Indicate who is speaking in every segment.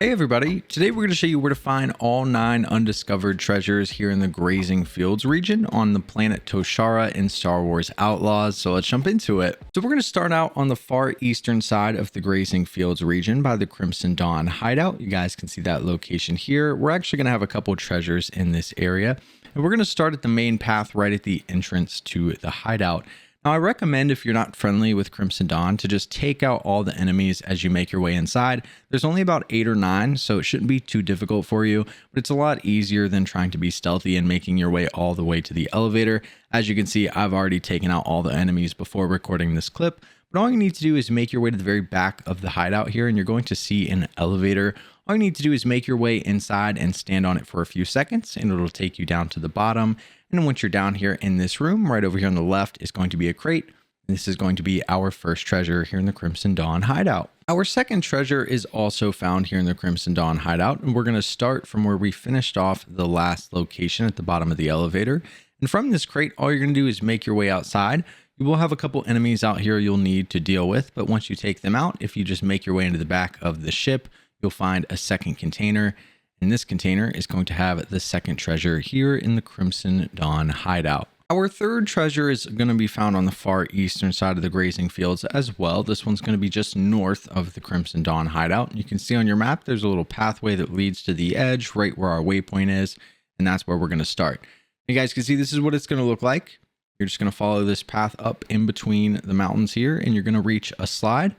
Speaker 1: Hey everybody, today we're going to show you where to find all 9 undiscovered treasures here in the Grazing Fields region on the planet Toshara in Star Wars Outlaws, so let's jump into it. So we're going to start out on the far eastern side of the Grazing Fields region by the Crimson Dawn Hideout. You guys can see that location here. We're actually going to have a couple treasures in this area, and we're going to start at the main path right at the entrance to the hideout. Now, I recommend if you're not friendly with Crimson Dawn to just take out all the enemies as you make your way inside. There's only about 8 or 9, so it shouldn't be too difficult for you, but it's a lot easier than trying to be stealthy and making your way all the way to the elevator. As you can see, I've already taken out all the enemies before recording this clip, but all you need to do is make your way to the very back of the hideout here, and you're going to see an elevator. All you need to do is make your way inside and stand on it for a few seconds, and it'll take you down to the bottom. And once you're down here in this room, right over here on the left is going to be a crate. This is going to be our first treasure here in the Crimson Dawn Hideout. Our second treasure is also found here in the Crimson Dawn Hideout, and we're going to start from where we finished off the last location at the bottom of the elevator. And from this crate, all you're going to do is make your way outside. You will have a couple enemies out here you'll need to deal with, but once you take them out, if you just make your way into the back of the ship, you'll find a second container. And this container is going to have the second treasure here in the Crimson Dawn Hideout. Our third treasure is going to be found on the far eastern side of the Grazing Fields as well. This one's going to be just north of the Crimson Dawn Hideout. You can see on your map, there's a little pathway that leads to the edge right where our waypoint is, and that's where we're going to start. You guys can see this is what it's going to look like. You're just going to follow this path up in between the mountains here, and you're going to reach a slide.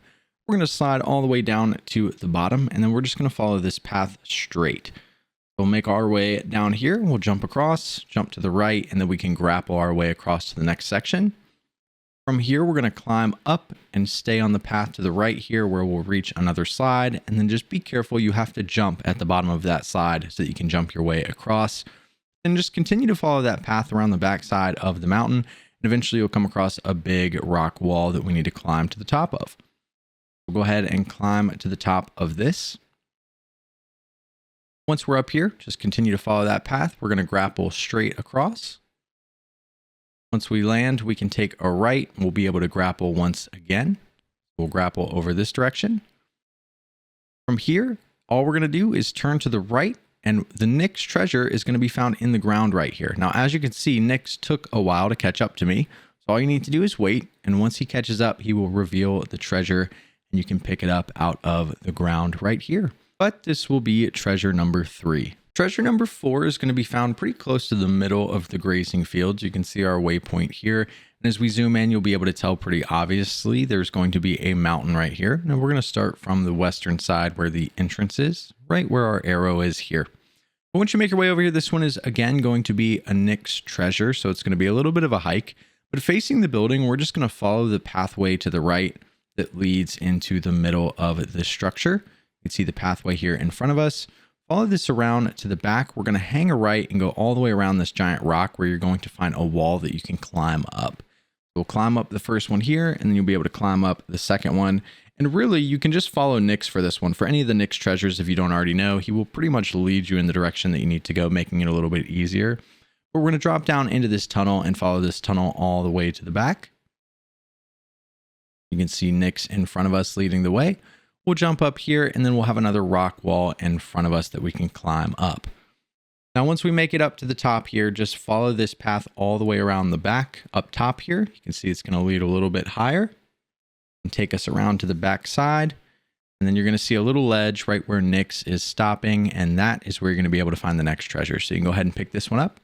Speaker 1: We're going to slide all the way down to the bottom, and then we're just going to follow this path straight. We'll make our way down here. We'll jump across, jump to the right, and then we can grapple our way across to the next section. From here, we're going to climb up and stay on the path to the right here where we'll reach another slide. And then just be careful. You have to jump at the bottom of that slide so that you can jump your way across. And just continue to follow that path around the backside of the mountain. And eventually you'll come across a big rock wall that we need to climb to the top of. We'll go ahead and climb to the top of this. Once we're up here, just continue to follow that path. We're going to grapple straight across. Once we land, we can take a right. We'll be able to grapple once again. We'll grapple over this direction. From here, all we're going to do is turn to the right, and the Nyx treasure is going to be found in the ground right here. Now, as you can see, Nyx took a while to catch up to me. So all you need to do is wait, and once he catches up, he will reveal the treasure, and you can pick it up out of the ground right here. But this will be treasure number 3. Treasure number 4 is going to be found pretty close to the middle of the Grazing Fields. You can see our waypoint here. And as we zoom in, you'll be able to tell pretty obviously there's going to be a mountain right here. Now we're going to start from the western side where the entrance is, right where our arrow is here. But once you make your way over here, this one is again going to be a Nyx treasure. So it's going to be a little bit of a hike. But facing the building, we're just going to follow the pathway to the right that leads into the middle of this structure. You can see the pathway here in front of us. Follow this around to the back. We're going to hang a right and go all the way around this giant rock where you're going to find a wall that you can climb up. We'll climb up the first one here, and then you'll be able to climb up the second one. And really, you can just follow Nyx for this one. For any of the Nyx treasures, if you don't already know, he will pretty much lead you in the direction that you need to go, making it a little bit easier. But we're going to drop down into this tunnel and follow this tunnel all the way to the back. You can see Nyx in front of us leading the way. We'll jump up here, and then we'll have another rock wall in front of us that we can climb up. Now, once we make it up to the top here, just follow this path all the way around the back up top here. You can see it's going to lead a little bit higher and take us around to the back side. And then you're going to see a little ledge right where Nyx is stopping, and that is where you're going to be able to find the next treasure. So you can go ahead and pick this one up.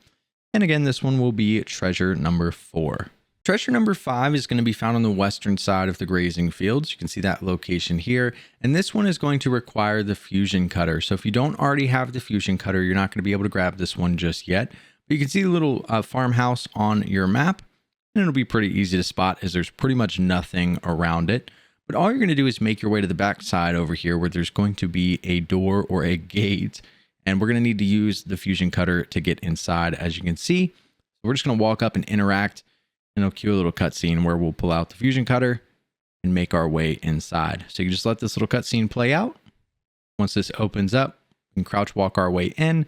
Speaker 1: And again, this one will be treasure number 4. Treasure number 5 is going to be found on the western side of the Grazing Fields. You can see that location here. And this one is going to require the fusion cutter. So if you don't already have the fusion cutter, you're not going to be able to grab this one just yet. But you can see the little farmhouse on your map. And it'll be pretty easy to spot as there's pretty much nothing around it. But all you're going to do is make your way to the back side over here where there's going to be a door or a gate. And we're going to need to use the fusion cutter to get inside, as you can see. So we're just going to walk up and interact. And it'll cue a little cutscene where we'll pull out the fusion cutter and make our way inside. So you just let this little cutscene play out. Once this opens up, we can crouch walk our way in.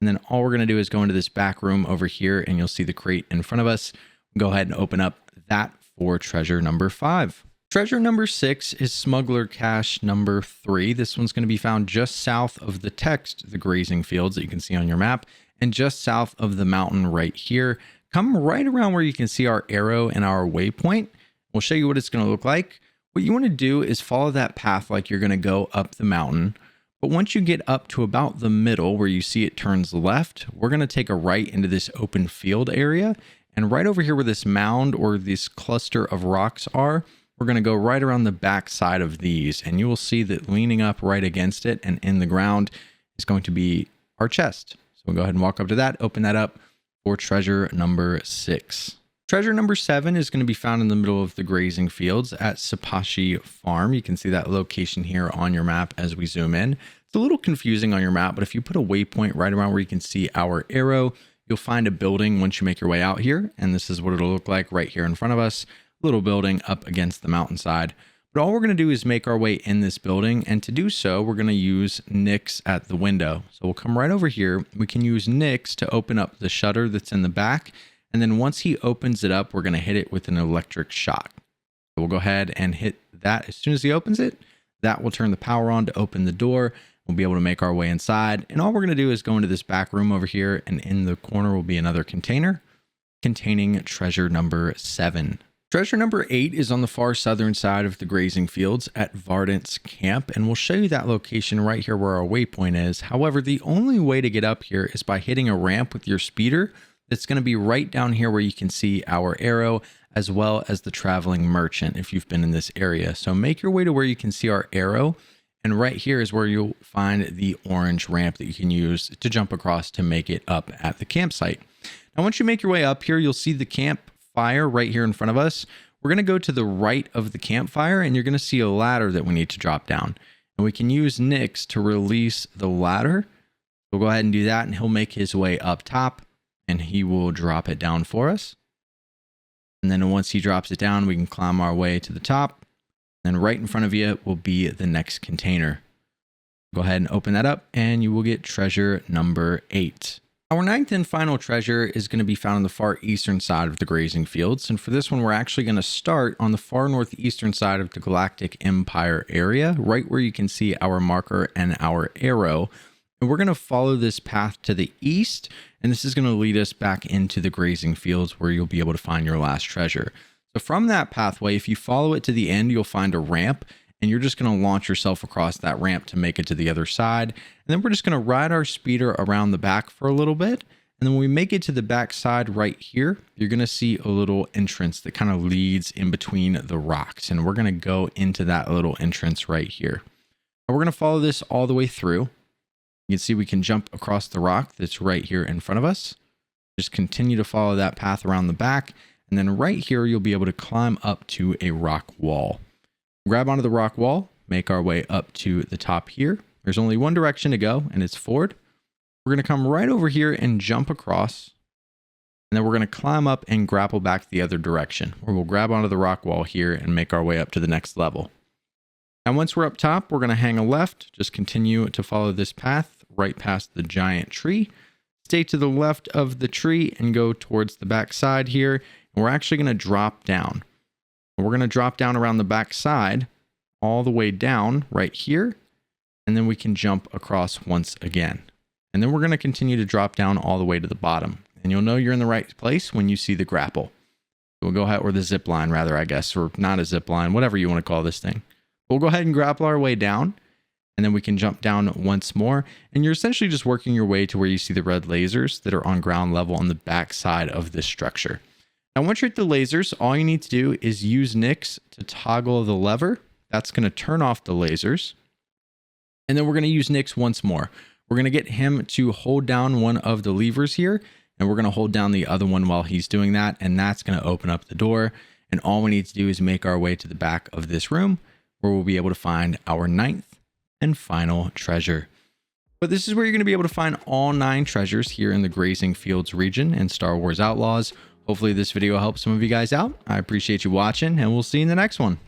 Speaker 1: And then all we're going to do is go into this back room over here, and you'll see the crate in front of us. Go ahead and open up that for treasure number 5. Treasure number 6 is Smuggler Cache number 3. This one's going to be found just south of the text, the grazing fields that you can see on your map, and just south of the mountain right here. Come right around where you can see our arrow and our waypoint. We'll show you what it's going to look like. What you want to do is follow that path like you're going to go up the mountain. But once you get up to about the middle where you see it turns left, we're going to take a right into this open field area. And right over here where this mound or this cluster of rocks are, we're going to go right around the back side of these. And you will see that leaning up right against it and in the ground is going to be our chest. So we'll go ahead and walk up to that, open that up for treasure number 6. Treasure number 7 is going to be found in the middle of the grazing fields at Sopashi Farm. You can see that location here on your map as we zoom in. It's a little confusing on your map, but if you put a waypoint right around where you can see our arrow, you'll find a building once you make your way out here. And this is what it'll look like right here in front of us. Little building up against the mountainside. But all we're going to do is make our way in this building. And to do so, we're going to use Nyx at the window. So we'll come right over here. We can use Nyx to open up the shutter that's in the back. And then once he opens it up, we're going to hit it with an electric shock. So we'll go ahead and hit that as soon as he opens it. That will turn the power on to open the door. We'll be able to make our way inside. And all we're going to do is go into this back room over here. And in the corner will be another container containing treasure number 7. Treasure number 8 is on the far southern side of the grazing fields at Vargant's camp, and we'll show you that location right here where our waypoint is. However, the only way to get up here is by hitting a ramp with your speeder that's going to be right down here where you can see our arrow as well as the traveling merchant if you've been in this area. So make your way to where you can see our arrow, and right here is where you'll find the orange ramp that you can use to jump across to make it up at the campsite. Now, once you make your way up here, you'll see the campfire right here in front of us. We're going to go to the right of the campfire and you're going to see a ladder that we need to drop down. And we can use Nyx to release the ladder. We'll go ahead and do that and he'll make his way up top and he will drop it down for us. And then once he drops it down, we can climb our way to the top. Then right in front of you will be the next container. Go ahead and open that up and you will get treasure number 8. Our 9th and final treasure is going to be found on the far eastern side of the grazing fields. And for this one, we're actually going to start on the far northeastern side of the Galactic Empire area, right where you can see our marker and our arrow. And we're going to follow this path to the east. And this is going to lead us back into the grazing fields where you'll be able to find your last treasure. So from that pathway, if you follow it to the end, you'll find a ramp. And you're just going to launch yourself across that ramp to make it to the other side. And then we're just going to ride our speeder around the back for a little bit. And then when we make it to the back side right here, you're going to see a little entrance that kind of leads in between the rocks. And we're going to go into that little entrance right here. And we're going to follow this all the way through. You can see we can jump across the rock that's right here in front of us. Just continue to follow that path around the back. And then right here, you'll be able to climb up to a rock wall. Grab onto the rock wall, make our way up to the top here. There's only one direction to go, and it's forward. We're going to come right over here and jump across. And then we're going to climb up and grapple back the other direction, where we'll grab onto the rock wall here and make our way up to the next level. And once we're up top, we're going to hang a left. Just continue to follow this path right past the giant tree. Stay to the left of the tree and go towards the back side here. And we're actually going to drop down. We're going to drop down around the back side all the way down right here. And then we can jump across once again. And then we're going to continue to drop down all the way to the bottom. And you'll know you're in the right place when you see the grapple. We'll go ahead, or the zip line rather, I guess, or not a zip line, whatever you want to call this thing. We'll go ahead and grapple our way down. And then we can jump down once more. And you're essentially just working your way to where you see the red lasers that are on ground level on the back side of this structure. Now, once you're at the lasers, all you need to do is use Nyx to toggle the lever. That's going to turn off the lasers. And then we're going to use Nyx once more. We're going to get him to hold down one of the levers here. And we're going to hold down the other one while he's doing that. And that's going to open up the door. And all we need to do is make our way to the back of this room where we'll be able to find our 9th and final treasure. But this is where you're going to be able to find all 9 treasures here in the Grazing Fields region in Star Wars Outlaws. Hopefully this video helps some of you guys out. I appreciate you watching, and we'll see you in the next one.